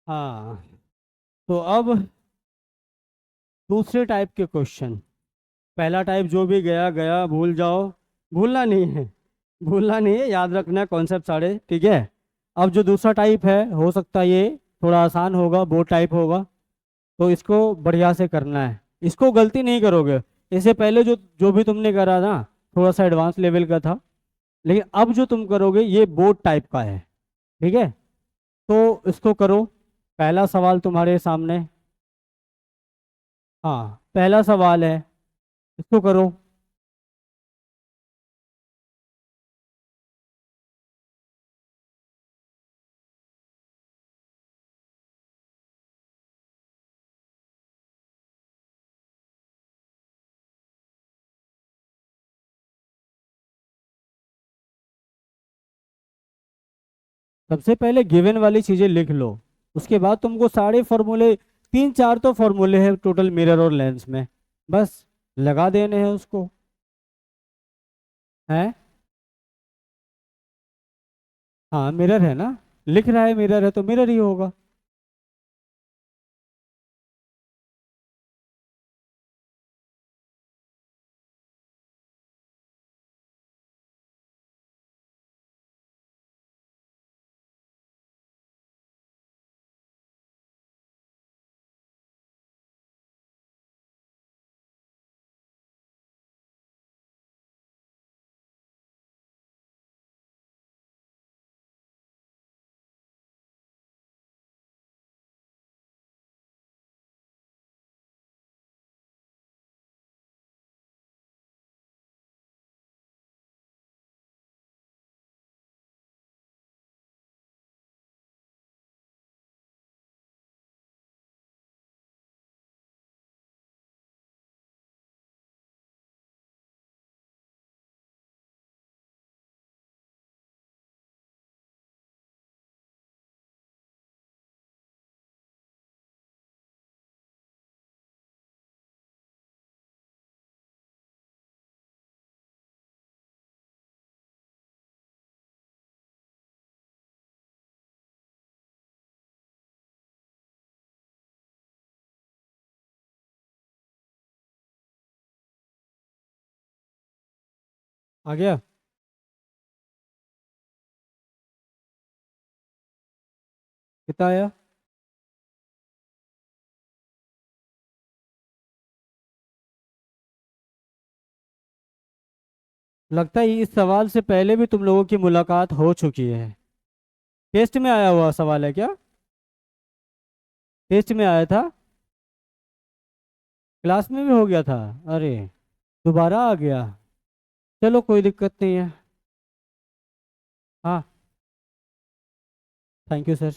हाँ, तो अब दूसरे टाइप के क्वेश्चन। पहला टाइप जो भी गया गया, भूल जाओ। भूलना नहीं है, भूलना नहीं है, याद रखना कॉन्सेप्ट सारे, ठीक है। अब जो दूसरा टाइप है, हो सकता है ये थोड़ा आसान होगा, बोर्ड टाइप होगा। तो इसको बढ़िया से करना है, इसको गलती नहीं करोगे। इससे पहले जो जो भी तुमने करा ना, थोड़ा सा एडवांस लेवल का था। लेकिन अब जो तुम करोगे ये बोर्ड टाइप का है, ठीक है। तो इसको करो। पहला सवाल तुम्हारे सामने। हाँ, पहला सवाल है, इसको करो। सबसे पहले गिवन वाली चीजें लिख लो। उसके बाद तुमको सारे फॉर्मूले, तीन चार तो फॉर्मूले हैं टोटल मिरर और लेंस में, बस लगा देने हैं उसको। है। हाँ मिरर है ना, लिख रहा है मिरर है तो मिरर ही होगा। आ गया। कितना आया? लगता है इस सवाल से पहले भी तुम लोगों की मुलाकात हो चुकी है। टेस्ट में आया हुआ सवाल है क्या? टेस्ट में आया था? क्लास में भी हो गया था? अरे, दोबारा आ गया। चलो कोई दिक्कत नहीं है। हाँ, थैंक यू सर।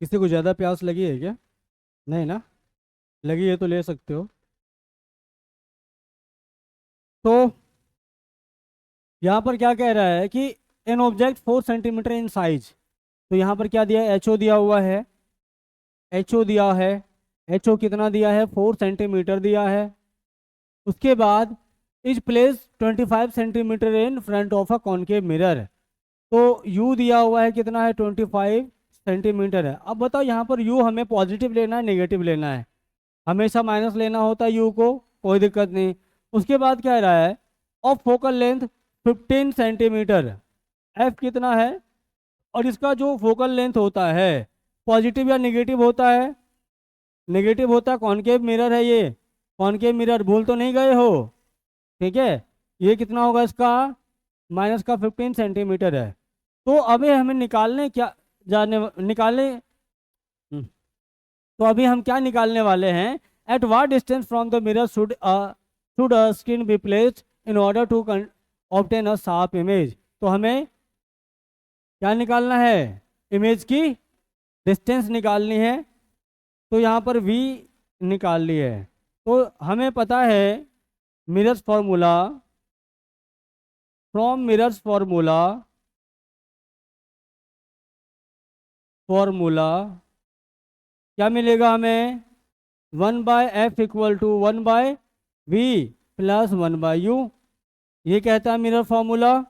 किसी को ज़्यादा प्यास लगी है क्या? नहीं ना? लगी है तो ले सकते हो। तो यहाँ पर क्या कह रहा है कि an object 4 centimetre in size. तो यहाँ पर क्या दिया है, एच ओ दिया हुआ है। एच ओ दिया है। एच ओ कितना दिया है, 4 सेंटीमीटर दिया है। उसके बाद is place 25 centimetre in front of a concave mirror. तो यू दिया हुआ है कितना है, 25 सेंटीमीटर है। अब बताओ यहाँ पर यू हमें पॉजिटिव लेना है नेगेटिव लेना है? हमेशा माइनस लेना होता है यू को, कोई दिक्कत नहीं। उसके बाद कह रहा है of focal length 15 centimetre. F कितना है? और इसका जो फोकल लेंथ होता है, पॉजिटिव या नेगेटिव होता है? नेगेटिव होता है, कॉनकेव मिरर है ये। कॉनकेव मिरर भूल तो नहीं गए हो? ठीक है। ये कितना होगा इसका, माइनस का 15 सेंटीमीटर है। तो अभी हमें निकालने क्या, जाने निकालने, तो अभी हम क्या निकालने वाले हैं? At what distance from the mirror should a screen be placed in order to obtain a sharp image. तो हमें क्या निकालना है, इमेज की डिस्टेंस निकालनी है। तो यहाँ पर v निकाल ली है। तो हमें पता है mirrors formula, from mirrors formula formula क्या मिलेगा हमें, 1/f=1/v प्लस 1/u, ये कहता है मिरर फॉर्मूला।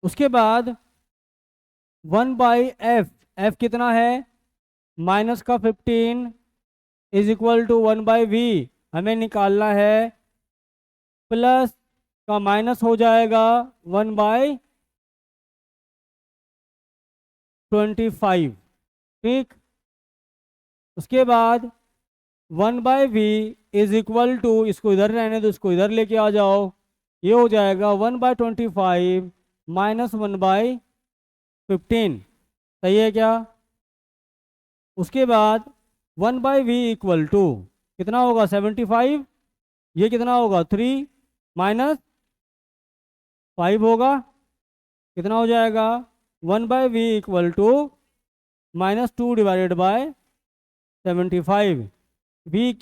उसके बाद 1/f, f कितना है, माइनस का 15 =1/v, हमें निकालना है, प्लस का माइनस हो जाएगा 1/25, ठीक। उसके बाद 1/v इसको इधर रहने दो, इसको इधर लेके आ जाओ, ये हो जाएगा 1/25 माइनस 1/15, सही है क्या। उसके बाद 1/v कितना होगा 75, ये कितना होगा 3 माइनस 5 होगा, कितना हो जाएगा 1/v -2/75, v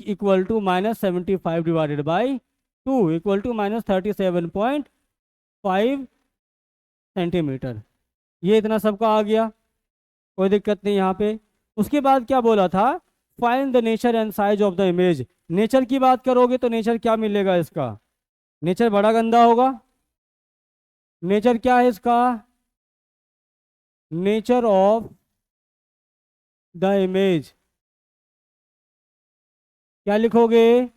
-75/2 -37.5 सेंटीमीटर, ये इतना सबका आ गया, कोई दिक्कत नहीं यहाँ पे। उसके बाद क्या बोला था, find the nature and size of the image. Nature की बात करोगे तो नेचर क्या मिलेगा इसका, नेचर बड़ा गंदा होगा। नेचर क्या है इसका, नेचर ऑफ द इमेज, क्या लिखोगे,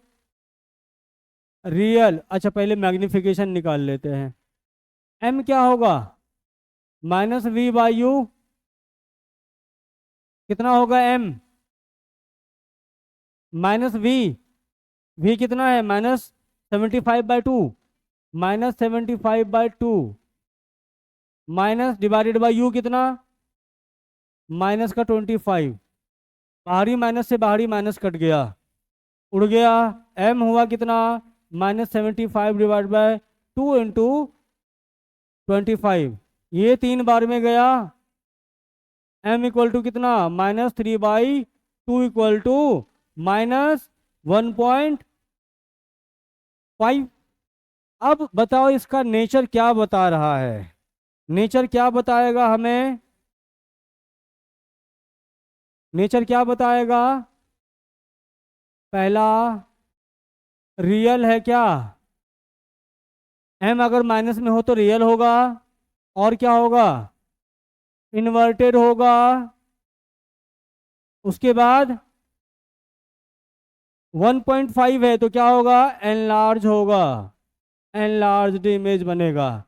रियल। अच्छा पहले मैग्निफिकेशन निकाल लेते हैं, m क्या होगा -v/u, कितना होगा m -v कितना है -75/2, -75/2 माइनस डिवाइडेड बाई u कितना, माइनस का 25, बाहरी माइनस से बाहरी माइनस कट गया, उड़ गया, m हुआ कितना -75/2 इंटू 25, ये 3 बार में गया, m कितना -3/2 -1.5। अब बताओ इसका नेचर क्या बता रहा है, नेचर क्या बताएगा हमें, नेचर क्या बताएगा, पहला रियल है क्या, m अगर माइनस में हो तो रियल होगा, और क्या होगा इन्वर्टेड होगा, उसके बाद 1.5 है तो क्या होगा एनलार्ज होगा, एनलार्ज्ड इमेज बनेगा।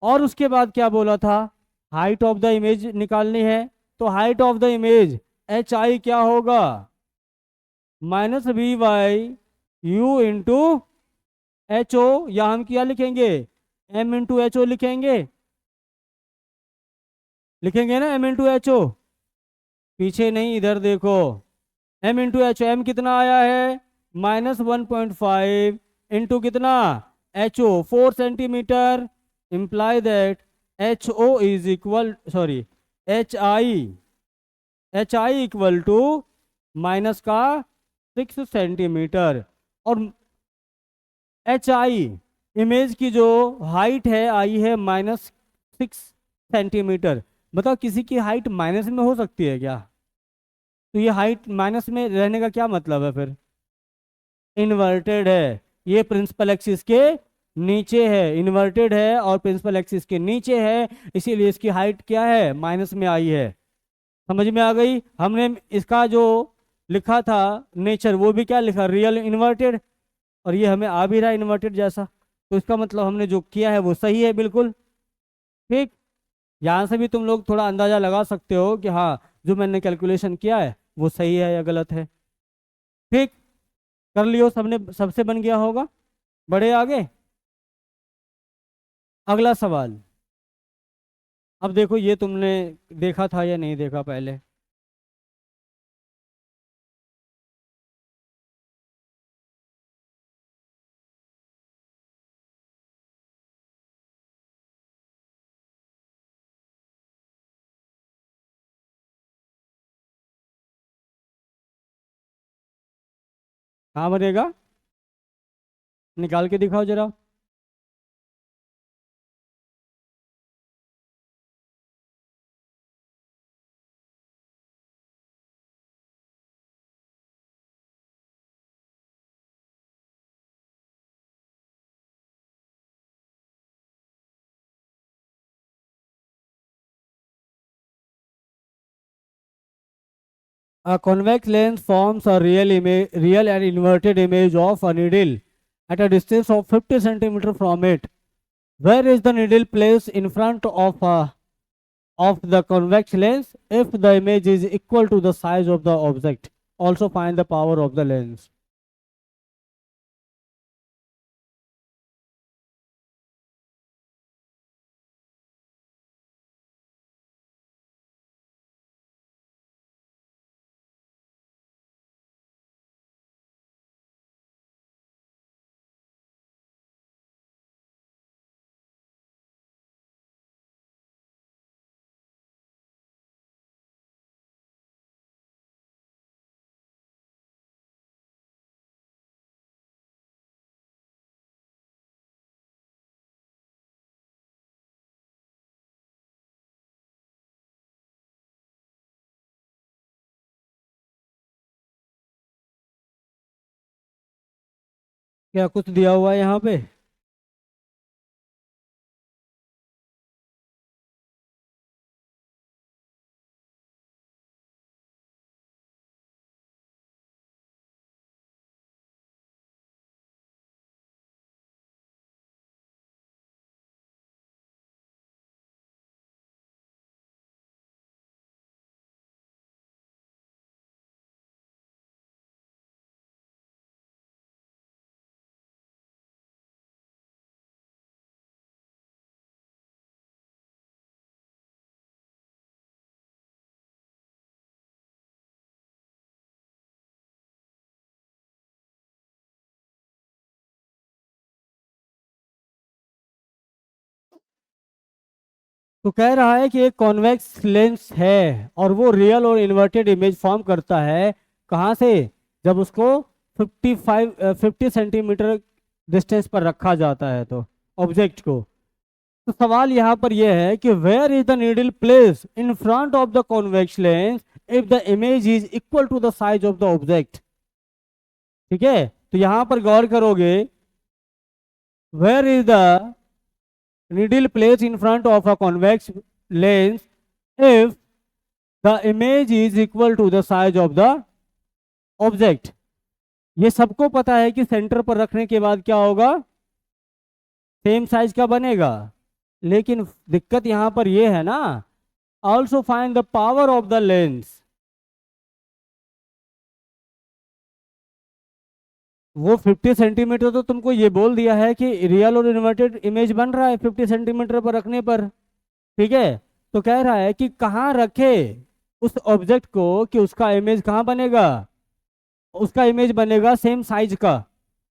और उसके बाद क्या बोला था, हाइट ऑफ द इमेज निकालनी है, तो height of the image HI क्या होगा -v/u इंटू HO, या हम क्या लिखेंगे m इंटू HO लिखेंगे, लिखेंगे ना m इंटू HO, पीछे नहीं इधर देखो, m इंटू एच, एम कितना आया है -1.5 इंटू कितना HO 4 centimetre, imply that HO is equal sorry HI equal to minus का 6 सेंटीमीटर, और HI इमेज की जो हाइट है आई है -6 सेंटीमीटर। बताओ किसी की हाइट माइनस में हो सकती है क्या, तो ये हाइट माइनस में रहने का क्या मतलब है फिर, इन्वर्टेड है, ये प्रिंसिपल एक्सिस के नीचे है, इन्वर्टेड है और प्रिंसिपल एक्सिस के नीचे है, इसीलिए इसकी हाइट क्या है माइनस में आई है। समझ में आ गई, हमने इसका जो लिखा था नेचर वो भी क्या लिखा रियल इन्वर्टेड, और ये हमें आ भी रहा है इन्वर्टेड जैसा, तो इसका मतलब हमने जो किया है वो सही है बिल्कुल, ठीक। यहाँ से भी तुम लोग थोड़ा अंदाजा लगा सकते हो कि हाँ जो मैंने कैलकुलेशन किया है वो सही है या गलत है, ठीक। कर लियो सबने, सबसे बन गया होगा, बढ़े आगे। अगला सवाल, अब देखो ये तुमने देखा था या नहीं देखा पहले, कहाँ बनेगा, निकाल के दिखाओ जरा। A convex lens forms a real and inverted image of a needle at a distance of 50 centimeter from it. Where is the needle placed in front of the convex lens if the image is equal to the size of the object? Also find the power of the lens. क्या कुछ दिया हुआ है यहाँ पे? तो कह रहा है कि एक कॉन्वेक्स लेंस है और वो रियल और इन्वर्टेड इमेज फॉर्म करता है। कहाँ से? जब उसको 50 सेंटीमीटर डिस्टेंस पर रखा जाता है तो ऑब्जेक्ट को। तो सवाल यहाँ पर यह है कि where is the needle place in front of the convex lens if the image is equal to the size of the object. ठीक है, तो यहाँ पर गौर करोगे, where is the needle placed in front of a convex lens if the image is equal to the size of the object। ये सबको पता है कि सेंटर पर रखने के बाद क्या होगा, सेम साइज का बनेगा। लेकिन दिक्कत यहां पर ये है ना, also find the power of the lens. वो 50 सेंटीमीटर तो तुमको ये बोल दिया है कि रियल और इन्वर्टेड इमेज बन रहा है 50 सेंटीमीटर पर रखने पर। ठीक है, तो कह रहा है कि कहाँ रखे उस ऑब्जेक्ट को कि उसका इमेज कहाँ बनेगा, उसका इमेज बनेगा सेम साइज का।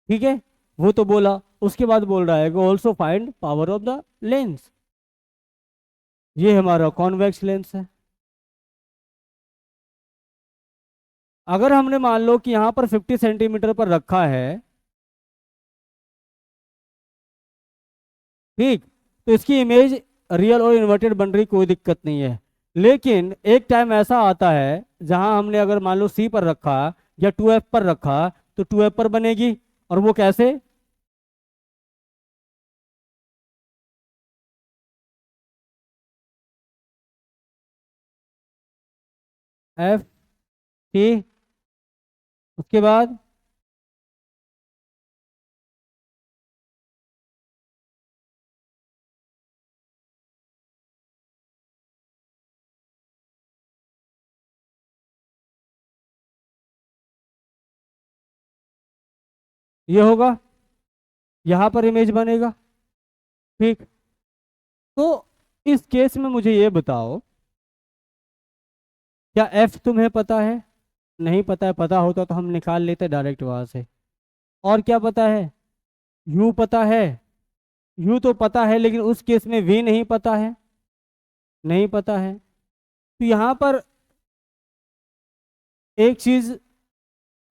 ठीक है, वो तो बोला। उसके बाद बोल रहा है कि also find power of the lens. ये हमारा कॉन्वेक्स लेंस है। अगर हमने मान लो कि यहाँ पर 50 सेंटीमीटर पर रखा है, ठीक, तो इसकी इमेज रियल और इन्वर्टेड बन रही, कोई दिक्कत नहीं है। लेकिन एक टाइम ऐसा आता है जहां हमने अगर मान लो सी पर रखा या 2F पर रखा तो 2F पर बनेगी। और वो कैसे? एफ टी, उसके बाद ये होगा, यहाँ पर इमेज बनेगा। ठीक, तो इस केस में मुझे ये बताओ, क्या एफ तुम्हें पता है? नहीं पता है, पता होता तो हम निकाल लेते डायरेक्ट वहां से। और क्या पता है? यू पता है। यू तो पता है, लेकिन उस केस में वी नहीं पता है। नहीं पता है, तो यहाँ पर एक चीज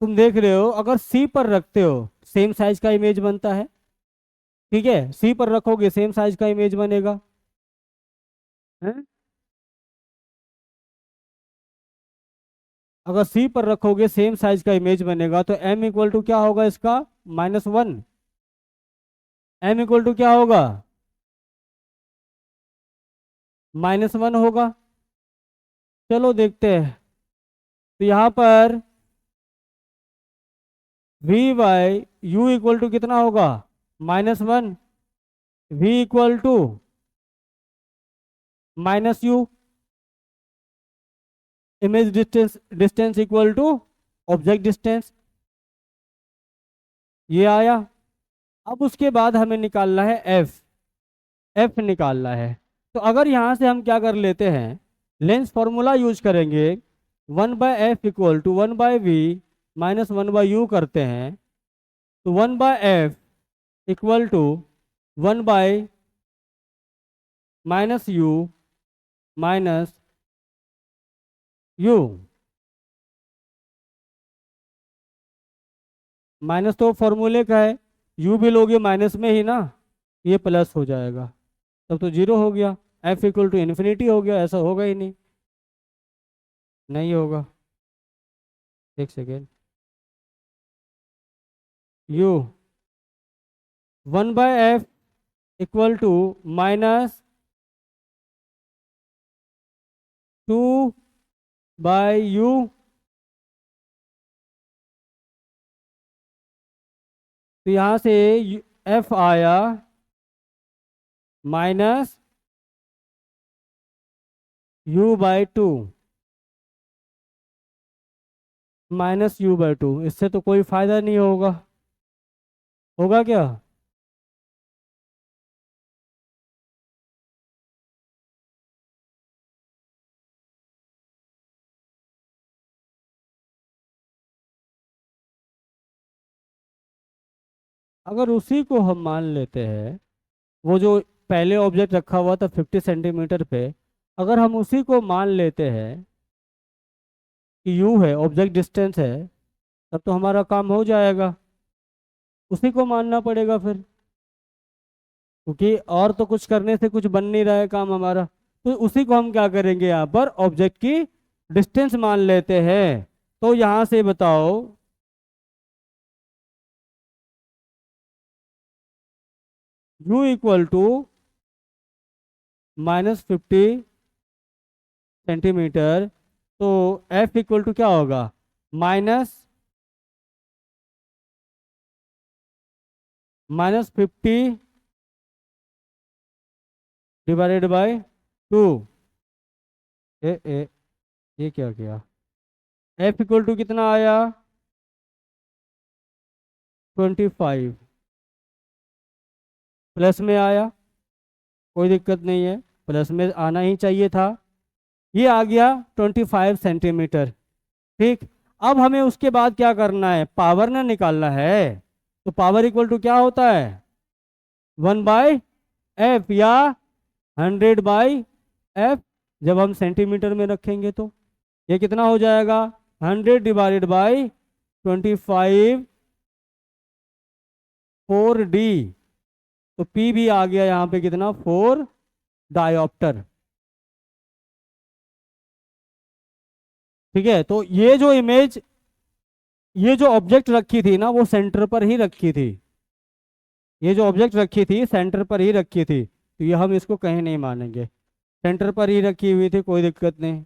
तुम देख रहे हो, अगर सी पर रखते हो सेम साइज का इमेज बनता है। ठीक है, सी पर रखोगे सेम साइज का इमेज बनेगा है? अगर सी पर रखोगे सेम साइज का इमेज बनेगा, तो एम इक्वल टू क्या होगा इसका? -1। एम इक्वल टू क्या होगा? -1 होगा। चलो देखते हैं। तो यहाँ पर v by U equal to कितना होगा, -1, v equal to -u, image distance equal to object distance, ये आया। अब उसके बाद हमें निकालना है एफ निकालना है। तो अगर यहाँ से हम क्या कर लेते हैं, लेंस फॉर्मूला यूज करेंगे, 1/f equal to 1/v minus 1/u करते हैं, तो 1/f equal to 1/-u minus u, minus तो फॉर्मूले का है, u भी लोगे माइनस में ही ना, ये प्लस हो जाएगा, तब तो जीरो हो गया, f इक्वल टू इन्फिनिटी हो गया, ऐसा होगा ही नहीं, नहीं होगा। एक second, u 1/f equal to -2/u, तो यहाँ से f आया -u/2, -u/2, इससे तो कोई फायदा नहीं होगा, होगा क्या? अगर उसी को हम मान लेते हैं, वो जो पहले ऑब्जेक्ट रखा हुआ था 50 सेंटीमीटर पे, अगर हम उसी को मान लेते हैं कि u है, ऑब्जेक्ट डिस्टेंस है, तब तो हमारा काम हो जाएगा, उसी को मानना पड़ेगा फिर, क्योंकि और तो कुछ करने से कुछ बन नहीं रहा है काम हमारा। तो उसी को हम क्या करेंगे, यहाँ पर ऑब्जेक्ट की डिस्टेंस मान लेते हैं। तो यहाँ से बताओ, u इक्वल टू -50 सेंटीमीटर, तो f इक्वल टू क्या होगा, -50 डिवाइडेड बाय 2। ये क्या किया, f इक्वल टू कितना आया, 25, प्लस में आया, कोई दिक्कत नहीं है, प्लस में आना ही चाहिए था, ये आ गया 25 सेंटीमीटर। ठीक, अब हमें उसके बाद क्या करना है, पावर ना निकालना है। तो पावर इक्वल टू क्या होता है, 1/f या 100/f, जब हम सेंटीमीटर में रखेंगे तो ये कितना हो जाएगा, 100 डिवाइडेड बाई 25 4d, तो P भी आ गया यहाँ पे कितना, 4 डायोप्टर। ठीक है, तो ये जो इमेज, ये जो ऑब्जेक्ट रखी थी ना, वो सेंटर पर ही रखी थी, ये जो ऑब्जेक्ट रखी थी सेंटर पर ही रखी थी, तो ये हम इसको कहीं नहीं मानेंगे, सेंटर पर ही रखी हुई थी, कोई दिक्कत नहीं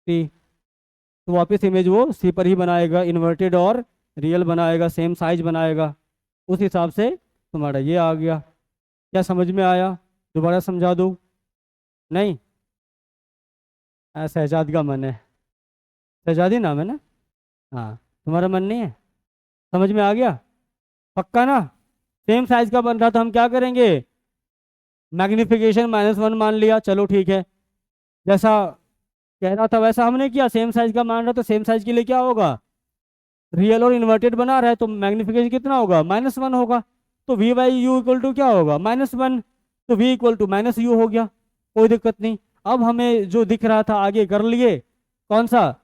थी। तो वापस इमेज वो सी पर ही बनाएगा, इन्वर्टेड और रियल बनाएगा, सेम साइज बनाएगा, उस हिसाब से तुम्हारा ये आ गया। क्या समझ में आया, दोबारा समझा दूँ? नहीं, शहजाद का मन है, शहजादी नाम है ना, हाँ, तुम्हारा मन नहीं है, समझ में आ गया, पक्का ना? सेम साइज का बन रहा, तो हम क्या करेंगे, मैग्निफिकेशन -1 मान लिया, चलो ठीक है, जैसा कह रहा था वैसा हमने किया, सेम साइज का मान रहा, तो सेम साइज के लिए क्या होगा, रियल और इन्वर्टेड बना रहा है, तो मैग्निफिकेशन कितना होगा, -1 होगा, तो v/u इक्वल टू क्या होगा, -1, तो v इक्वल टू -u हो गया, कोई दिक्कत नहीं। अब हमें जो दिख रहा था आगे कर लिए, कौन सा,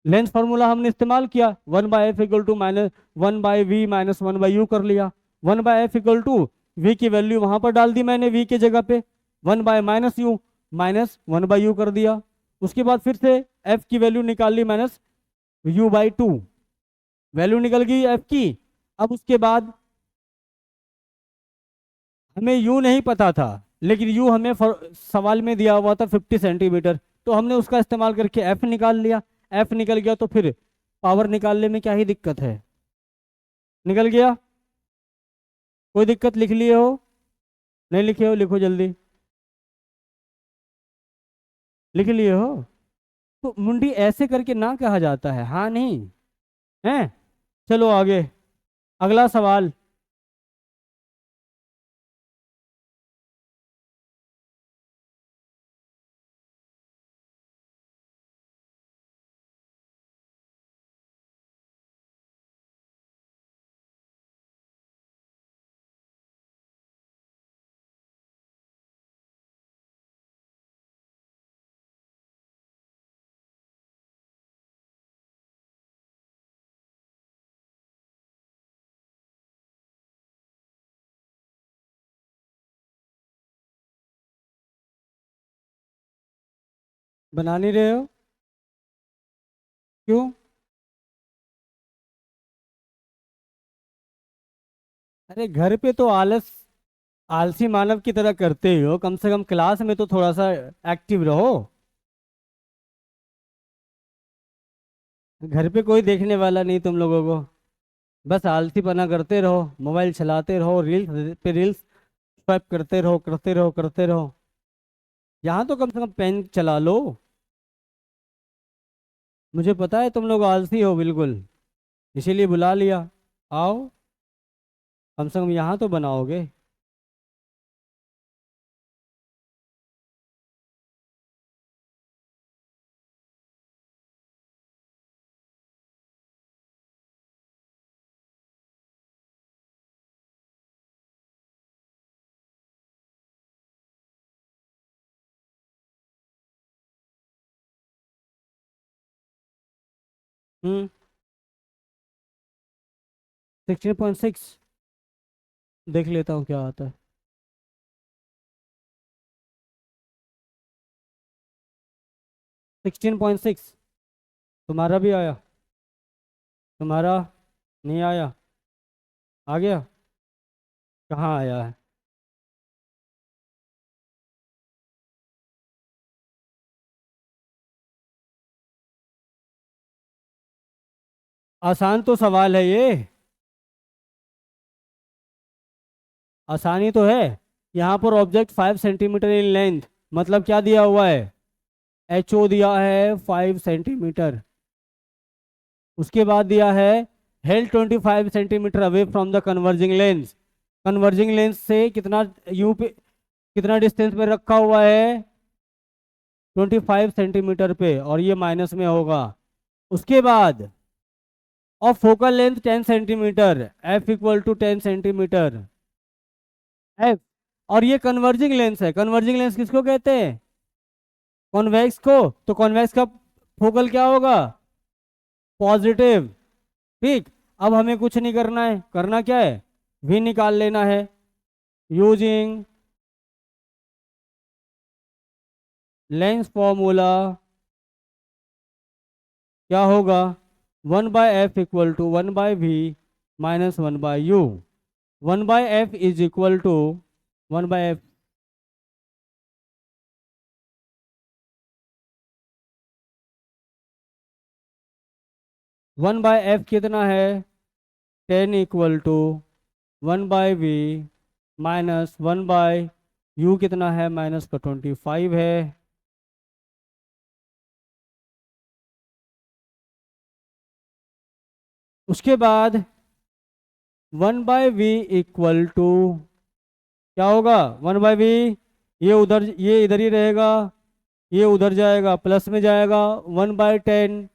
लेंस फार्मूला हमने इस्तेमाल किया, 1/f equal to -1/v minus 1/u कर लिया, 1/f इक्वल टू v की वैल्यू वहां पर डाल दी मैंने, v की जगह पे 1/-u माइनस 1/u कर दिया, उसके बाद फिर से f की वैल्यू निकाल ली, -u/2, वैल्यू निकल गई f की। अब उसके बाद हमें u नहीं पता था, लेकिन u हमें सवाल में दिया हुआ था 50 सेंटीमीटर, तो हमने उसका इस्तेमाल करके f निकाल लिया, एफ निकल गया तो फिर पावर निकालने में क्या ही दिक्कत है। निकल गया, कोई दिक्कत? लिख लिए हो? नहीं लिखे हो? लिखो जल्दी। लिख लिए हो? तो मुंडी ऐसे करके ना कहा जाता है, हाँ नहीं है। चलो आगे, अगला सवाल। बना नहीं रहे हो? क्यों? अरे घर पे तो आलसी मानव की तरह करते ही हो, कम से कम क्लास में तो थोड़ा सा एक्टिव रहो। घर पे कोई देखने वाला नहीं तुम लोगों को, बस आलसीपना करते रहो, मोबाइल चलाते रहो, रील्स पे रील्स स्वाइप करते रहो, करते रहो, करते रहो। यहाँ तो कम से कम पेन चला लो। मुझे पता है तुम लोग आलसी हो बिल्कुल, इसीलिए बुला लिया। आओ, कम से कम यहाँ तो बनाओगे। हम्म। 16.6 देख लेता हूँ क्या आता है। 16.6 तुम्हारा भी आया? तुम्हारा नहीं आया? आ गया? कहाँ आया है? आसान तो सवाल है ये, आसानी तो है। यहाँ पर ऑब्जेक्ट 5 सेंटीमीटर इन लेंथ, मतलब क्या दिया हुआ है? एच ओ दिया है 5 सेंटीमीटर। उसके बाद दिया है held 25 centimetre away from the converging lens. Converging lens से कितना यू पे, कितना डिस्टेंस में रखा हुआ है? 25 सेंटीमीटर पे, और ये माइनस में होगा। उसके बाद और focal length 10 centimetre, F equal to 10 centimetre. F, और ये कन्वर्जिंग लेंस है। कन्वर्जिंग लेंस किसको कहते हैं? कॉन्वेक्स को। तो कॉन्वेक्स का फोकल क्या होगा? पॉजिटिव। ठीक। अब हमें कुछ नहीं करना है, करना क्या है? भी निकाल लेना है यूजिंग लेंस फॉर्मूला। क्या होगा? 1/f equal to 1/v minus 1/u। 1/f is equal to 1/f। 1/f कितना है? 10 equal to 1/v minus 1/u कितना है? माइनस का 25 है। उसके बाद 1/v इक्वल टू क्या होगा? 1/v, ये इधर ही रहेगा, ये उधर जाएगा, प्लस में जाएगा। 1/10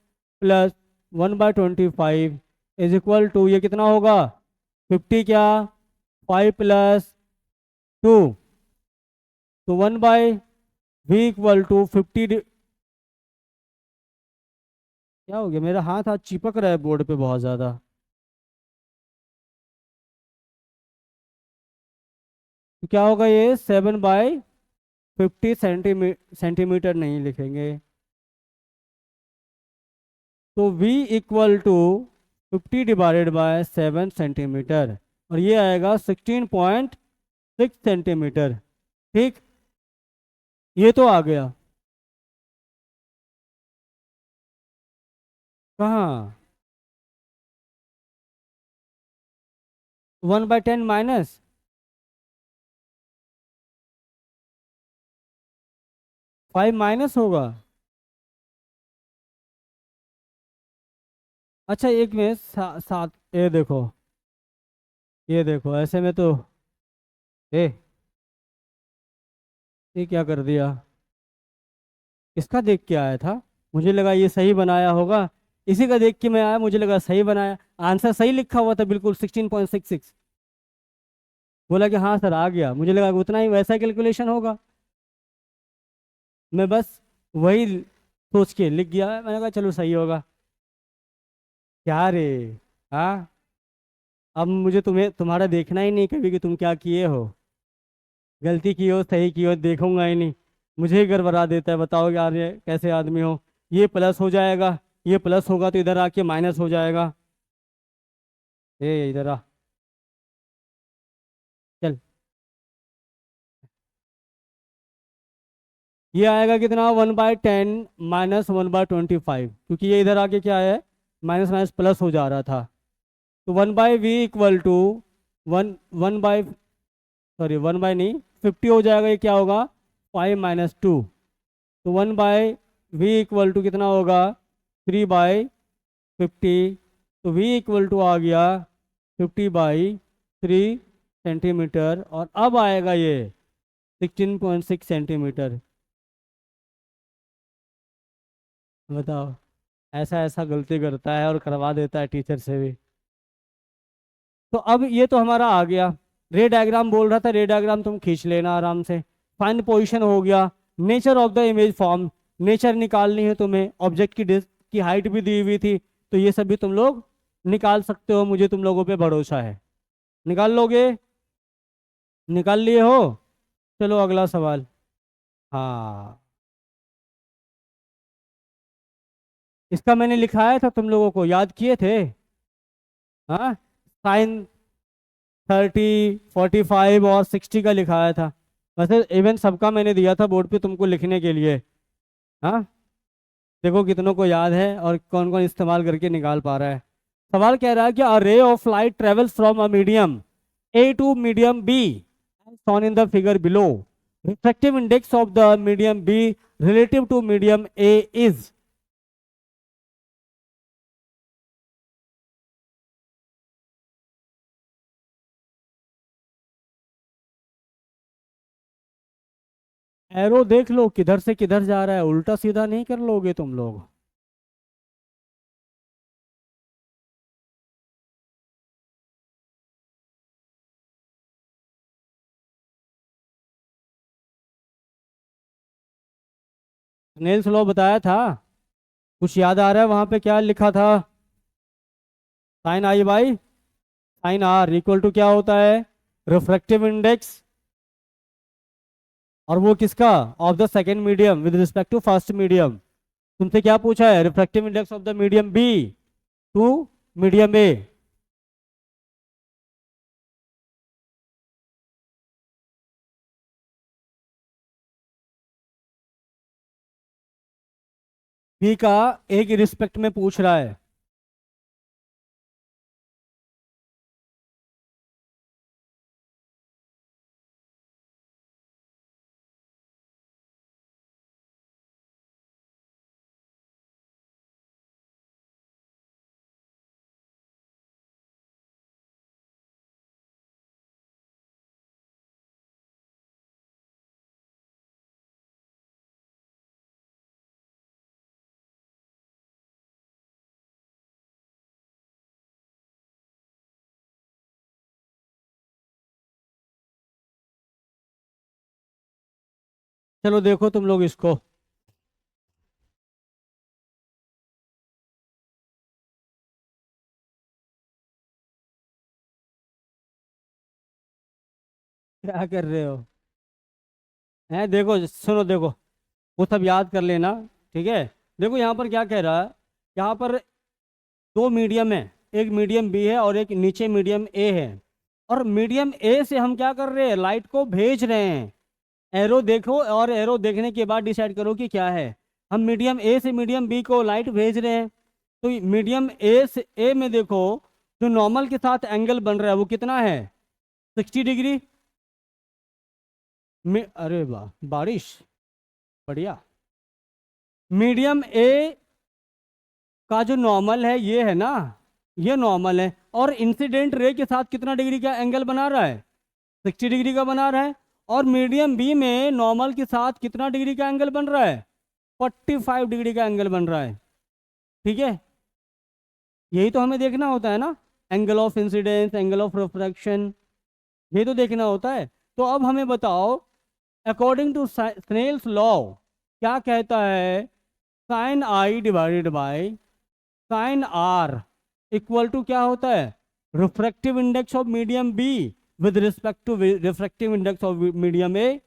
प्लस 1/25 इज इक्वल टू, ये कितना होगा? 50 क्या? 5 प्लस 2। तो 1/v इक्वल टू 50। क्या हो गया? मेरा हाथ आज चिपक रहा है बोर्ड पे बहुत ज़्यादा। तो क्या होगा? ये 7/50 सेंटीमीटर नहीं लिखेंगे। तो v इक्वल टू 50/7 सेंटीमीटर, और ये आएगा 16.6 सेंटीमीटर। ठीक, ये तो आ गया। कहाँ? 1/10 माइनस 5 माइनस होगा। अच्छा एक मिनट, सात, ये देखो ऐसे में तो, ए ये क्या कर दिया? इसका देख के आया था, मुझे लगा ये सही बनाया होगा, इसी का देख के मैं आया, मुझे लगा सही बनाया, आंसर सही लिखा हुआ था बिल्कुल 16.66। बोला कि हाँ सर आ गया, मुझे लगा उतना ही वैसा कैलकुलेशन होगा, मैं बस वही सोच के लिख गया, मैंने कहा चलो सही होगा। क्या रे? हाँ, अब मुझे तुम्हें तुम्हारा देखना ही नहीं कभी कि तुम क्या किए हो, गलती की हो सही की हो देखूंगा ही नहीं, मुझे ही गड़बड़ा देता है, बताओ यार ये कैसे आदमी हो। ये प्लस हो जाएगा, ये प्लस होगा तो इधर आके माइनस हो जाएगा। इधर आ, चल। ये आएगा कितना? 1/10 माइनस 1/25, क्योंकि ये इधर आके क्या है, माइनस माइनस प्लस हो जा रहा था। तो 1/v equal to one one by sorry 1 by नहीं, 50 हो जाएगा, ये क्या होगा? 5 - 2। तो 1/v इक्वल टू कितना होगा? 3/50। तो v इक्वल टू आ गया 50/3 सेंटीमीटर, और अब आएगा ये 16.6 सेंटीमीटर। बताओ, ऐसा ऐसा गलती करता है और करवा देता है टीचर से भी। तो अब ये तो हमारा आ गया, रे डायग्राम बोल रहा था, रे डायग्राम तुम खींच लेना आराम से। फाइंड पोजीशन हो गया, nature of the image form, nature निकालनी है तुम्हें, ऑब्जेक्ट की की हाइट भी दी हुई थी, तो ये सब भी तुम लोग निकाल सकते हो, मुझे तुम लोगों पे भरोसा है। निकाल लोगे? निकाल लिए हो? चलो अगला सवाल। हाँ, इसका मैंने लिखाया था, तुम लोगों को याद किए थे। हाँ, साइन 30, 45 और 60 का लिखाया था। वैसे इवन सबका मैंने दिया था बोर्ड पे तुमको लिखने के लिए। हाँ, देखो कितनों को याद है और कौन कौन इस्तेमाल करके निकाल पा रहा है। सवाल कह रहा है कि a ray of light travels from a medium A to medium B, shown in the figure below. Refractive index of the medium B relative to medium A is। Arrow देख लो किधर से किधर जा रहा है, उल्टा सीधा नहीं कर लोगे तुम लोग। स्नेल्स लॉ बताया था, कुछ याद आ रहा है वहां पे क्या लिखा था? Sine I by sine R equal to क्या होता है? रिफ्रैक्टिव इंडेक्स, और वो किसका? Of the second medium with respect to first medium. तुमसे क्या पूछा है? Refractive index of the medium B to medium A. B का ए की रिस्पेक्ट में पूछ रहा है। चलो देखो तुम लोग इसको, क्या कर रहे हो? हैं, देखो सुनो, देखो वो सब याद कर लेना, ठीक है। देखो यहाँ पर क्या कह रहा है, यहाँ पर दो मीडियम है, एक मीडियम बी है और एक नीचे मीडियम ए है, और मीडियम ए से हम क्या कर रहे हैं? लाइट को भेज रहे हैं। एरो देखो और एरो देखने के बाद डिसाइड करो कि क्या है। हम मीडियम ए से मीडियम बी को लाइट भेज रहे हैं, तो मीडियम ए से ए में देखो, जो नॉर्मल के साथ एंगल बन रहा है वो कितना है? 60 डिग्री में। अरे वाह, बारिश, बढ़िया। मीडियम ए का जो नॉर्मल है ये है ना, ये नॉर्मल है, और इंसिडेंट रे के साथ कितना डिग्री का एंगल बना रहा है? 60 डिग्री का बना रहा है। और मीडियम बी में नॉर्मल के साथ कितना डिग्री का एंगल बन रहा है? 45 डिग्री का एंगल बन रहा है। ठीक है, यही तो हमें देखना होता है ना, angle of incidence, angle of refraction, ये तो देखना होता है। तो अब हमें बताओ, अकॉर्डिंग टू स्नेल्स लॉ क्या कहता है? Sine I divided by sine R equal to क्या होता है? Refractive index of medium B with respect to refractive index of medium A.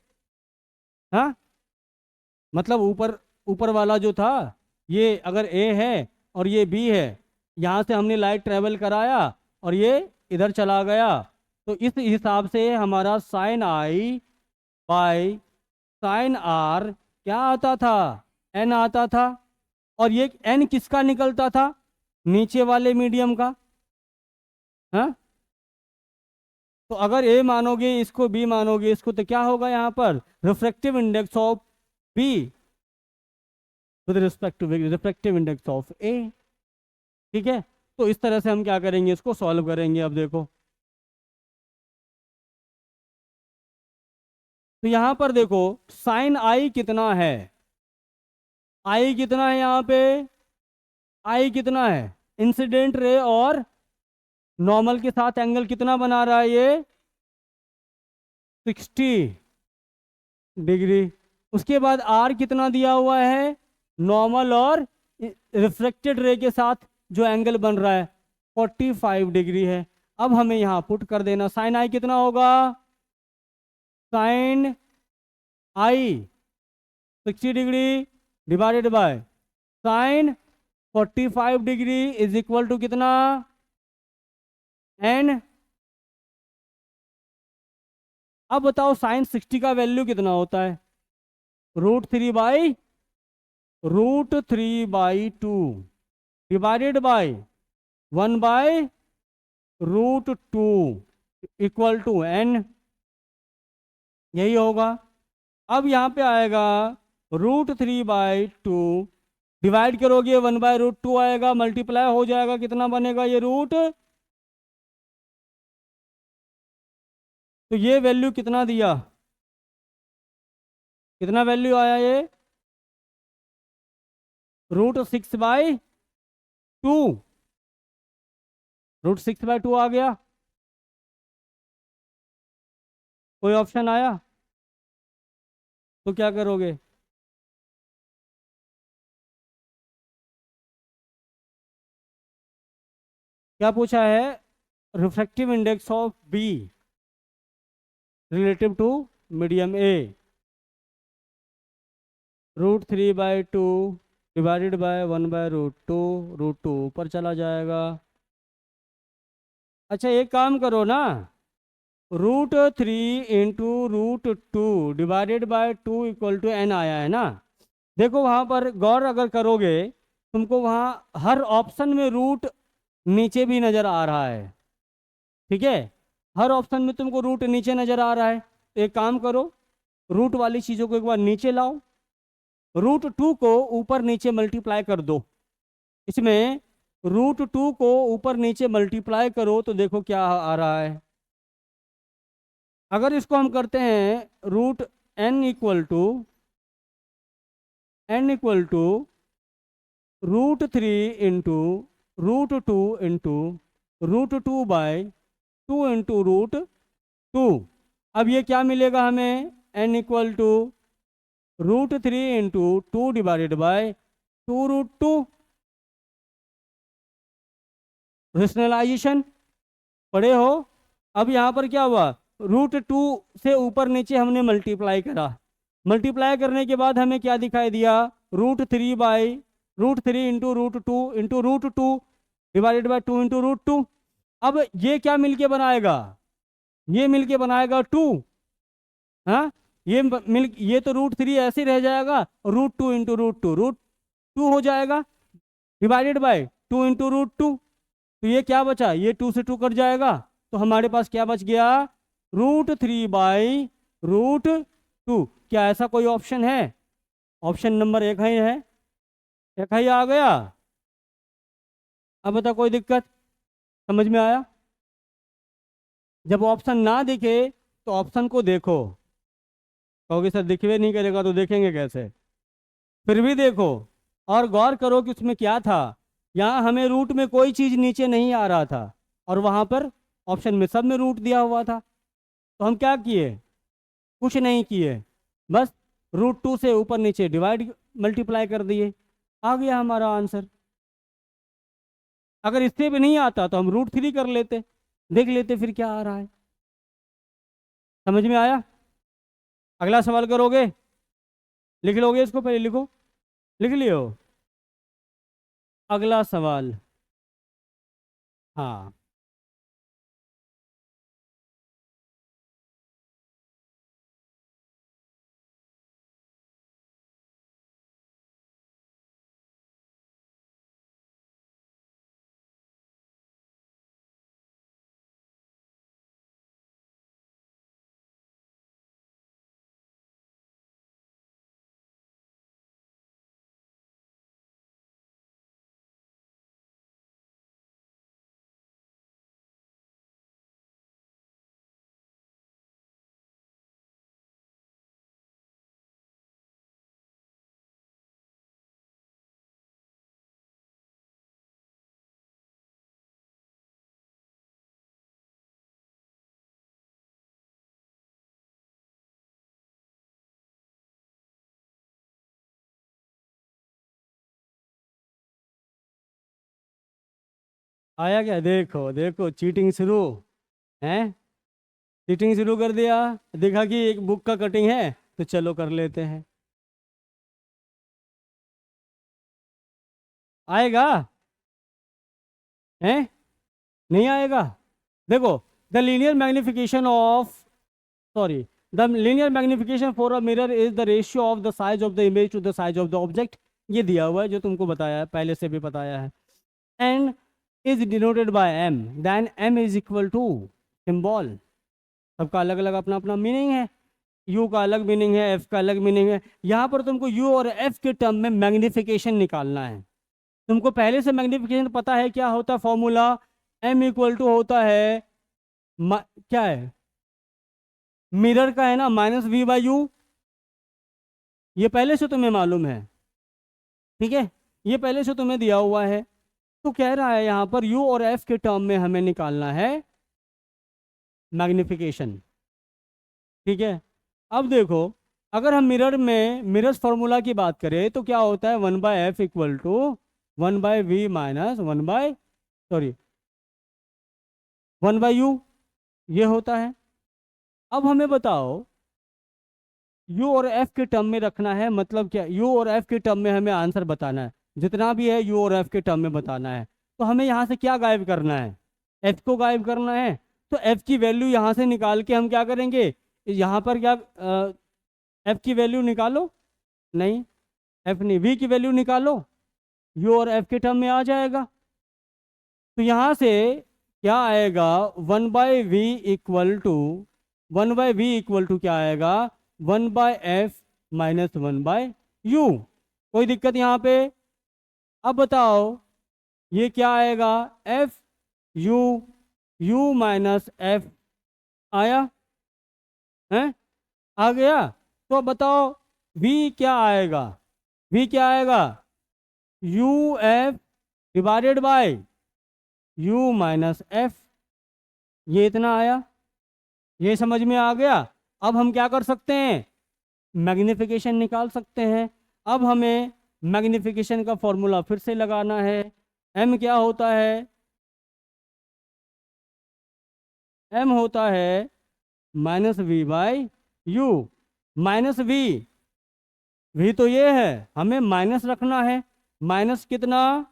हाँ, मतलब ऊपर ऊपर वाला जो था, ये अगर ए है और ये बी है, यहाँ से हमने लाइट ट्रेवल कराया और ये इधर चला गया, तो इस हिसाब से हमारा sine I by sine R क्या आता था? एन आता था। और ये एन किसका निकलता था? नीचे वाले मीडियम का। हाँ, तो अगर ए मानोगे इसको, बी मानोगे इसको, तो क्या होगा यहाँ पर? Refractive index of B with respect to refractive index of A. ठीक है, तो इस तरह से हम क्या करेंगे, इसको सॉल्व करेंगे। अब देखो, तो यहां पर देखो साइन आई कितना है? आई कितना है यहाँ पे? आई कितना है? इंसिडेंट रे और नॉर्मल के साथ एंगल कितना बना रहा है ये? 60 डिग्री। उसके बाद आर कितना दिया हुआ है? नॉर्मल और रिफ्लेक्टेड रे के साथ जो एंगल बन रहा है 45 डिग्री है। अब हमें यहाँ पुट कर देना, साइन आई कितना होगा? Sine I 60 degree divided by sine 45 degree is equal to कितना? एन। अब बताओ साइन 60 का वैल्यू कितना होता है? √3/√3/2 divided by 1/√2 equal to N, यही होगा। अब यहाँ पे आएगा √3/2, डिवाइड करोगे 1/√2 आएगा, मल्टीप्लाई हो जाएगा, कितना बनेगा ये रूट? तो ये वैल्यू कितना दिया? कितना वैल्यू आया ये? √6/2, √6/2 आ गया। कोई ऑप्शन आया तो क्या करोगे? क्या पूछा है? Refractive index of B relative to medium A, √3/2 divided by 1/√2, √2 ऊपर चला जाएगा। अच्छा, एक काम करो ना, √3 into √2 divided by 2 equal to N आया है ना। देखो वहाँ पर गौर अगर करोगे, तुमको वहाँ हर ऑप्शन में रूट नीचे भी नज़र आ रहा है। ठीक है, हर ऑप्शन में तुमको रूट नीचे नज़र आ रहा है। तो एक काम करो, रूट वाली चीज़ों को एक बार नीचे लाओ, √2 को ऊपर नीचे मल्टीप्लाई कर दो। इसमें √2 को ऊपर नीचे मल्टीप्लाई करो तो देखो क्या आ रहा है। अगर इसको हम करते हैं root n equal to √3 into √2 into √2/2 into √2। अब ये क्या मिलेगा हमें? n equal to √3 into 2 divided by 2√2। Rationalisation पढ़े हो? अब यहाँ पर क्या हुआ? √2 से ऊपर नीचे हमने मल्टीप्लाई करा, मल्टीप्लाई करने के बाद हमें क्या दिखाई दिया? √3 into √2 into √2 divided by 2 into √2। अब ये क्या मिलके बनाएगा? ये मिलके बनाएगा 2। हाँ, ये तो √3 ऐसे रह जाएगा, √2 इंटू √2 √2 हो जाएगा, डिवाइडेड बाय 2 इंटू रूट 2, तो ये क्या बचा, ये 2 से 2 कट जाएगा, तो हमारे पास क्या बच गया, √3/√2। क्या ऐसा कोई ऑप्शन है? ऑप्शन नंबर एक ही है, एक ही आ गया। अब बता, कोई दिक्कत समझ में आया? जब ऑप्शन ना दिखे तो ऑप्शन को देखो। कहोगे सर दिखवे नहीं करेगा तो देखेंगे कैसे, फिर भी देखो और गौर करो कि उसमें क्या था। यहाँ हमें रूट में कोई चीज़ नीचे नहीं आ रहा था, और वहाँ पर ऑप्शन में सब में रूट दिया हुआ था, तो हम क्या किए, कुछ नहीं किए, बस √2 से ऊपर नीचे डिवाइड मल्टीप्लाई कर दिए, आ गया हमारा आंसर। अगर इससे भी नहीं आता तो हम √3 कर लेते, देख लेते फिर क्या आ रहा है। समझ में आया? अगला सवाल करोगे? लिख लोगे इसको, पहले लिखो, लिख लियो। अगला सवाल, हाँ, आया क्या? देखो देखो, चीटिंग शुरू है, चीटिंग शुरू कर दिया। देखा कि एक बुक का कटिंग है, तो चलो कर लेते हैं। आएगा? हैं? नहीं आएगा? देखो, the linear magnification of, sorry, the linear magnification for a mirror is the ratio of the size of the image to the size of the object. ये दिया हुआ है, जो तुमको बताया है, पहले से भी बताया है। And is denoted by m, then m is equal to symbol. सबका अलग अलग अपना अपना मीनिंग है, u का अलग मीनिंग है, f का अलग मीनिंग है। यहाँ पर तुमको u और f के टर्म में मैग्निफिकेशन निकालना है। तुमको पहले से मैग्निफिकेशन पता है, क्या होता है फॉर्मूला, m इक्वल टू होता है, क्या है, मिरर का है ना, -v/u। ये पहले से तुम्हें मालूम है, ठीक है, ये पहले से तुम्हें दिया हुआ है। तो कह रहा है यहाँ पर u और f के टर्म में हमें निकालना है मैग्निफिकेशन, ठीक है। अब देखो, अगर हम मिरर में मिरर्स फार्मूला की बात करें तो क्या होता है, 1/f equal to 1/v minus 1/, sorry, 1/u, ये होता है। अब हमें बताओ, u और f के टर्म में रखना है, मतलब क्या, u और f के टर्म में हमें आंसर बताना है, जितना भी है u और f के टर्म में बताना है। तो हमें यहाँ से क्या गायब करना है, f को गायब करना है। तो f की वैल्यू यहाँ से निकाल के हम क्या करेंगे, यहाँ पर क्या, f की वैल्यू निकालो, नहीं, f नहीं, v की वैल्यू निकालो, u और f के टर्म में आ जाएगा। तो यहाँ से क्या आएगा, 1/v equal to, 1/v equal to क्या आएगा, 1/f माइनस 1/u। कोई दिक्कत यहाँ पे? अब बताओ ये क्या आएगा, f u, u minus f, आया है, आ गया। तो अब बताओ v क्या आएगा, v क्या आएगा, u f divided by u minus f। ये इतना आया, ये समझ में आ गया। अब हम क्या कर सकते हैं, मैग्निफिकेशन निकाल सकते हैं। अब हमें मैग्निफिकेशन का फॉर्मूला फिर से लगाना है। m क्या होता है, m होता है -v/u, माइनस v तो ये है, हमें माइनस रखना है, माइनस कितना,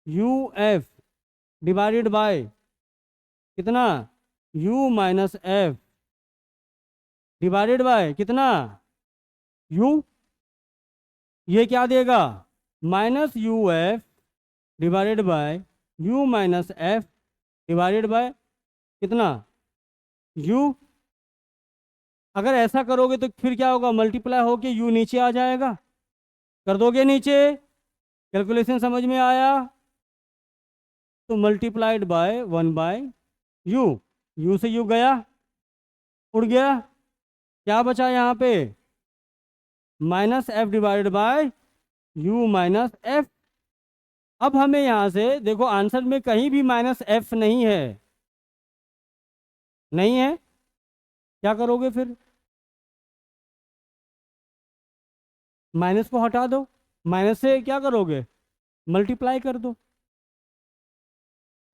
uf डिवाइडेड बाय कितना, u minus f divided by कितना, u। ये क्या देगा, -uf divided by U minus F divided bye कितना यू। अगर ऐसा करोगे तो फिर क्या होगा, मल्टीप्लाई होके यू नीचे आ जाएगा, कर दोगे नीचे, कैलकुलेशन समझ में आया। तो मल्टीप्लाइड बाय 1/u, यू से यू गया, उड़ गया, क्या बचा यहाँ पे minus F divided by U minus F. अब हमें यहाँ से देखो आंसर में कहीं भी माइनस एफ नहीं है, नहीं है, क्या करोगे फिर, माइनस को हटा दो, माइनस से क्या करोगे मल्टीप्लाई कर दो।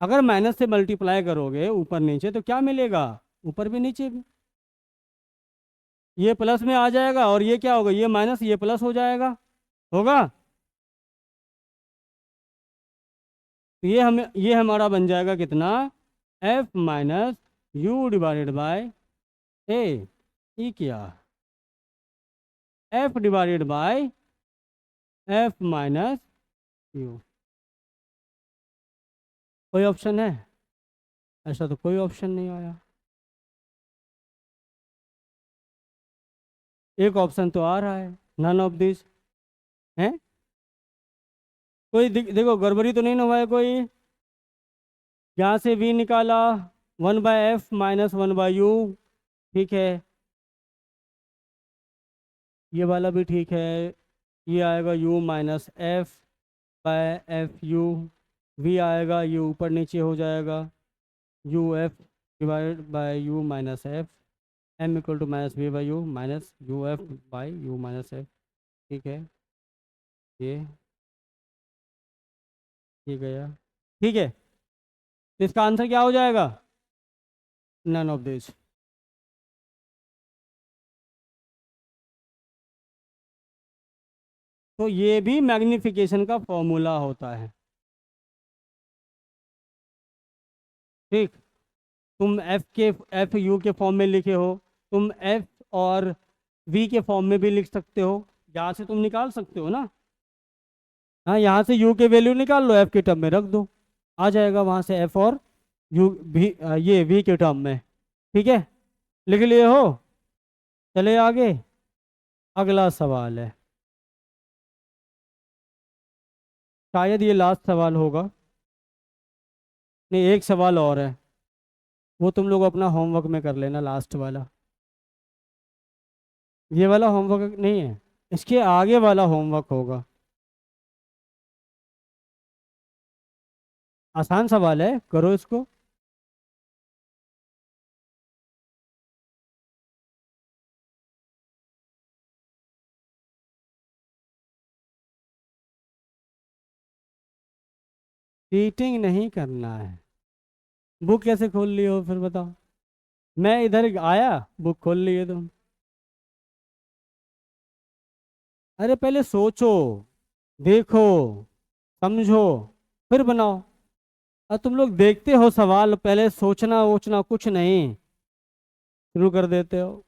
अगर माइनस से मल्टीप्लाई करोगे ऊपर नीचे तो क्या मिलेगा, ऊपर भी नीचे भी, ये प्लस में आ जाएगा और ये क्या होगा, ये माइनस ये प्लस हो जाएगा, होगा। तो ये हमारा बन जाएगा कितना, f minus u divided by a, ये क्या f divided by f minus u. कोई ऑप्शन है, ऐसा तो कोई ऑप्शन नहीं आया। एक ऑप्शन तो आ रहा है, नन ऑफ दिस है, कोई देखो गड़बड़ी तो नहीं ना हुआ है कोई। यहाँ से v निकाला 1/f माइनस 1/u, ठीक है, ये वाला भी ठीक है, ये आएगा u minus F by F U, V आएगा ये ऊपर नीचे हो जाएगा U F divided by U minus F, M equal to minus V by U minus U F by U minus F, ठीक है, ये गया, ठीक है। तो इसका आंसर क्या हो जाएगा, नन ऑफ दिस। तो ये भी मैग्निफिकेशन का फॉर्मूला होता है, ठीक। तुम एफ यू के फॉर्म में लिखे हो, तुम एफ और वी के फॉर्म में भी लिख सकते हो, यहाँ से तुम निकाल सकते हो ना, हाँ यहाँ से यू के वैल्यू निकाल लो, एफ के टर्म में रख दो, आ जाएगा वहाँ से एफ और यू भी, ये वी के टर्म में, ठीक है, लिख लिए हो। चले आगे, अगला सवाल है, शायद ये लास्ट सवाल होगा, नहीं एक सवाल और है, वो तुम लोग अपना होमवर्क में कर लेना, लास्ट वाला, ये वाला होमवर्क नहीं है, इसके आगे वाला होमवर्क होगा, आसान सवाल है, करो इसको। चीटिंग नहीं करना है, बुक कैसे खोल ली हो फिर बताओ, मैं इधर आया बुक खोल लिए तुम, अरे पहले सोचो, देखो, समझो, फिर बनाओ। अब तुम लोग देखते हो सवाल, पहले सोचना वोचना कुछ नहीं, शुरू कर देते हो।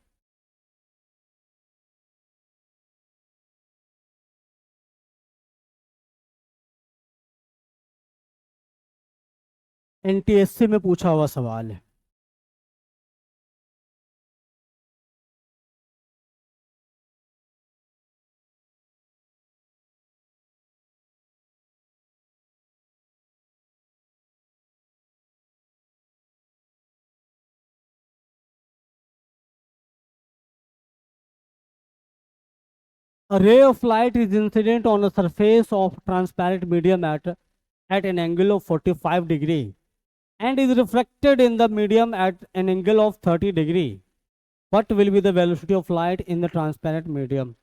एनटीएससी में पूछा हुआ सवाल है। A ray of light is incident on a surface of transparent medium at an angle of 45 degree and is reflected in the medium at an angle of 30 degree. What will be the velocity of light in the transparent medium?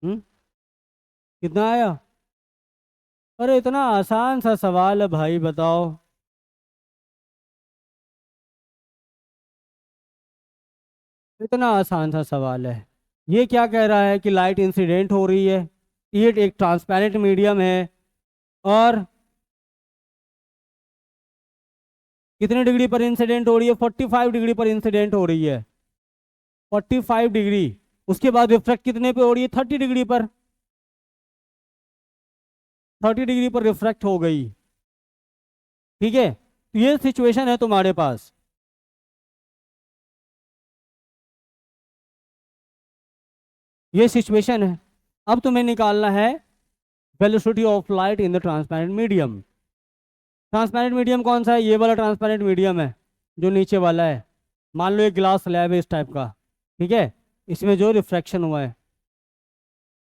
कितना आया, अरे इतना आसान सा सवाल है भाई, बताओ। इतना आसान सा सवाल है, ये क्या कह रहा है कि लाइट इंसिडेंट हो रही है, ये एक ट्रांसपेरेंट मीडियम है, और कितने डिग्री पर इंसिडेंट हो रही है, 45 डिग्री पर इंसिडेंट हो रही है, 45 डिग्री, उसके बाद रिफ्लेक्ट कितने पे हो रही है, 30 डिग्री पर। 30 डिग्री पर रिफ्रैक्ट हो गई। ठीक है, तो ये सिचुएशन है तुम्हारे पास। ये सिचुएशन है। अब तुम्हें निकालना है velocity of light in the transparent medium. Transparent medium कौन सा है? ये वाला ट्रांसपेरेंट मीडियम है जो नीचे वाला है। मान लो एक ग्लास स्लैब है इस टाइप का, ठीक है, इसमें जो रिफ्रैक्शन हुआ है,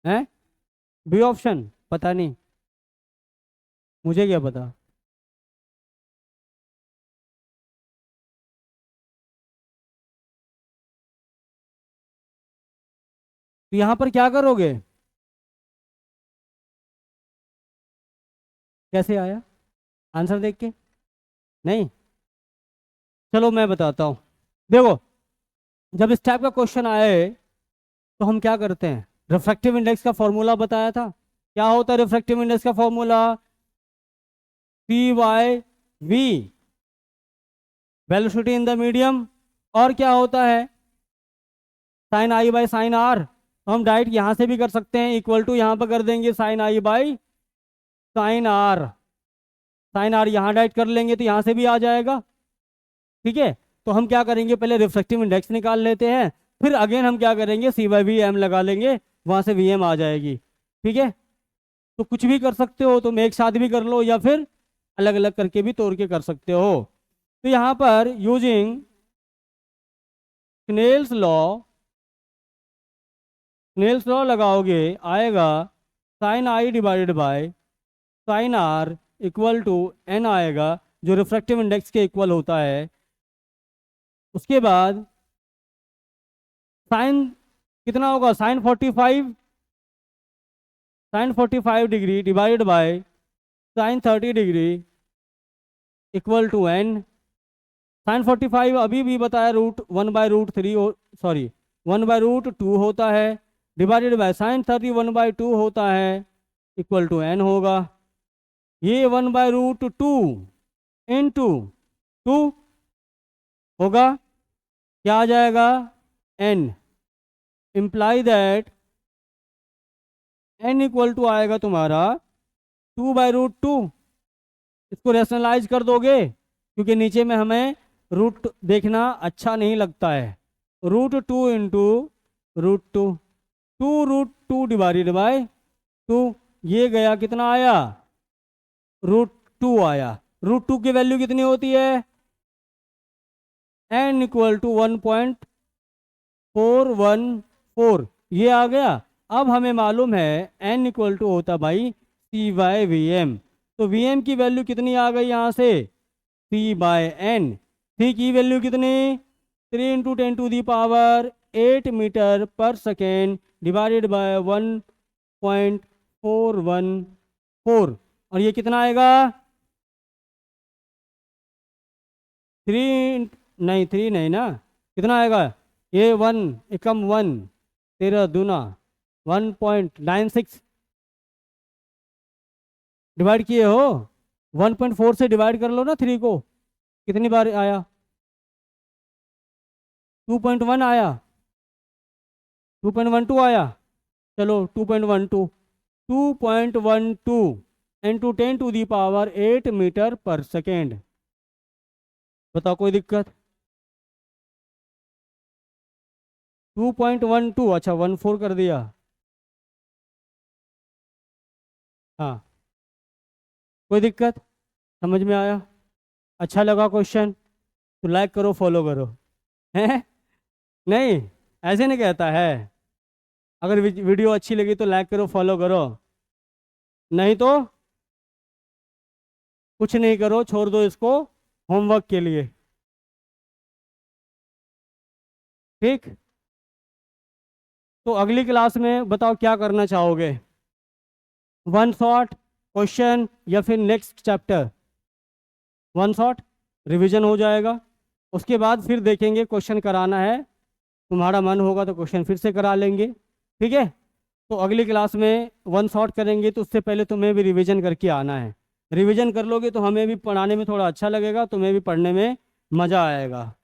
हैं? बी ऑप्शन पता नहीं, मुझे क्या पता। तो यहाँ पर क्या करोगे? कैसे आया आंसर देख के? नहीं, चलो मैं बताता हूँ। देखो, जब इस टाइप का क्वेश्चन आए तो हम क्या करते हैं? रिफ्रैक्टिव इंडेक्स का फॉर्मूला बताया था। क्या होता है रिफ्रैक्टिव इंडेक्स का formula? P by V, velocity in the medium, और क्या होता है? Sine I by sine R. तो हम डायरेक्ट यहाँ से भी कर सकते हैं, इक्वल टू यहाँ पर कर देंगे sine I by sine R. Sine R यहाँ डायरेक्ट कर लेंगे तो यहाँ से भी आ जाएगा। ठीक है, तो हम क्या करेंगे, पहले रिफ्रैक्टिव इंडेक्स निकाल लेते हैं, फिर अगेन हम क्या करेंगे, सी बाई वी एम लगा लेंगे, वहाँ से वी एम आ जाएगी। ठीक है, तो कुछ भी कर सकते हो, तुम एक साथ भी कर लो या फिर अलग अलग करके भी तोड़ के कर सकते हो। तो यहाँ पर using Snell's law, Snell's law लगाओगे, आएगा sine I divided by sine R equal to N आएगा, जो रिफ्रैक्टिव इंडेक्स के इक्वल होता है। उसके बाद साइन कितना होगा? Sine 45, sine 45 degree divide by sine 30 degree equal to N. Sine 45 अभी भी बताया √1/√3, सॉरी 1/√2 होता है, डिवाइडेड बाय साइन 30 1/2 होता है, इक्वल टू एन होगा। ये 1/√2 इंटू 2 होगा, क्या आ जाएगा? N. Imply that N equal to आएगा तुम्हारा 2/√2। इसको रेशनलाइज कर दोगे, क्योंकि नीचे में हमें रूट देखना अच्छा नहीं लगता है। √2 इंटू √2, 2√2 डिवाइडेड बाय 2, ये गया कितना आया? √2 आया। √2 की वैल्यू कितनी होती है? n इक्वल टू 1.414, ये आ गया। अब हमें मालूम है n इक्वल टू होता भाई c बाय वी एम। तो वी एम की वैल्यू कितनी आ गई यहाँ से? c by N. c की वैल्यू कितनी? 3 × 10⁸ मीटर पर सेकेंड डिवाइडेड बाय 1.414, और ये कितना आएगा? 3 नहीं, 3 नहीं ना, कितना आएगा? ये 1 एकम 1, 13 दूना 1.96 डिवाइड किए हो, 1.4 से डिवाइड कर लो ना 3 को, कितनी बार आया? 2.1 आया, 2.12 आया। चलो 2.12, 2.12 इंटू 10⁸ मीटर पर सेकेंड। बताओ कोई दिक्कत? 2.12, अच्छा 14 कर दिया। हाँ, कोई दिक्कत? समझ में आया? अच्छा लगा क्वेश्चन तो लाइक करो, फॉलो करो। हैं? नहीं, ऐसे नहीं कहता है। अगर वीडियो अच्छी लगी तो लाइक करो, फॉलो करो, नहीं तो कुछ नहीं करो, छोड़ दो इसको होमवर्क के लिए। ठीक, तो अगली क्लास में बताओ क्या करना चाहोगे? वन शॉट क्वेश्चन या फिर next chapter? One shot revision हो जाएगा, उसके बाद फिर देखेंगे क्वेश्चन कराना है, तुम्हारा मन होगा तो क्वेश्चन फिर से करा लेंगे। ठीक है, तो अगली क्लास में वन शॉट करेंगे, तो उससे पहले तुम्हें भी रिवीजन करके आना है। रिवीजन कर लोगे तो हमें भी पढ़ाने में थोड़ा अच्छा लगेगा, तुम्हें भी पढ़ने में मज़ा आएगा।